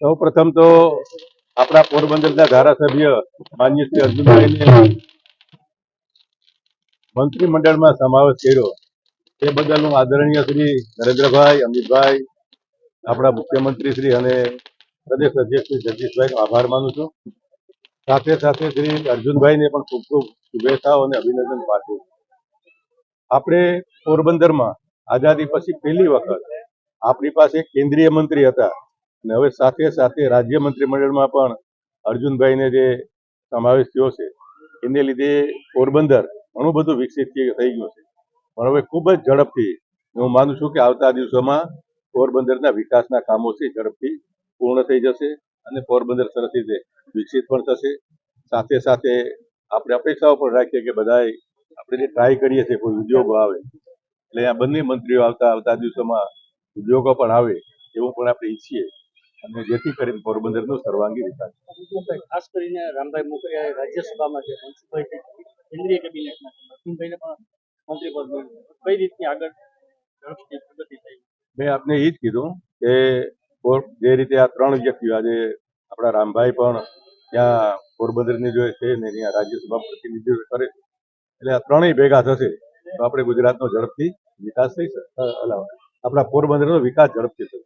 સૌ પ્રથમ તો આપણા પોરબંદરના ધારાસભ્ય માન્ય શ્રી અર્જુનભાઈને મંત્રીમંડળમાં સમાવેશ કર્યો તે બદલ હું આદરણીય શ્રી નરેન્દ્રભાઈ, અમિતભાઈ, આપણા મુખ્યમંત્રી શ્રી અને પ્રદેશ અધ્યક્ષ શ્રી જગદીશભાઈનો આભાર માનું છું. સાથે સાથે શ્રી અર્જુનભાઈને પણ ખૂબ ખૂબ શુભેચ્છાઓ અને અભિનંદન પાઠવું. આપણે પોરબંદરમાં આઝાદી પછી પહેલી વખત આપણી પાસે કેન્દ્રીય મંત્રી હતા અને હવે સાથે સાથે રાજ્ય મંત્રીમંડળમાં પણ અર્જુનભાઈને જે સમાવેશ થયો છે એને લીધે પોરબંદર ઘણું બધું વિકસિત થઈ ગયું છે. પણ હવે ખૂબ જ ઝડપથી હું માનું છું કે આવતા દિવસોમાં પોરબંદરના વિકાસના કામો છે ઝડપથી પૂર્ણ થઈ જશે અને પોરબંદર સરસ રીતે વિકસિત પણ થશે. સાથે સાથે આપણે અપેક્ષાઓ પણ રાખીએ કે બધાય આપણે જે ટ્રાય કરીએ છીએ કોઈ ઉદ્યોગો આવે એટલે આ બંને મંત્રીઓ આવતા દિવસોમાં ઉદ્યોગો પણ આવે એવું પણ આપણે ઈચ્છીએ અને જેથી કરીને પોરબંદરનો સર્વાંગી વિકાસ. ખાસ કરીને રામભાઈ મોકરિયા રાજ્યસભામાં છે, મનસુખભાઈ કેન્દ્રીય કેબિનેટમાં છે, નરસિંહભાઈને પણ મંત્રી પદ મળ્યું. કઈ રીતની આગળ ઝડપથી પ્રગતિ થઈ? મેં આપને એ જ કીધું કે જે રીતે આ ત્રણ વ્યક્તિઓ આજે આપણા રામભાઈ પણ ત્યાં પોરબંદરની જો છે ને ત્યાં રાજ્યસભા પ્રતિનિધિત્વ કરે છે એટલે આ ત્રણેય ભેગા થશે તો આપણે ગુજરાતનો ઝડપથી વિકાસ થઈ શકે, આપણા પોરબંદરનો વિકાસ ઝડપથી થશે.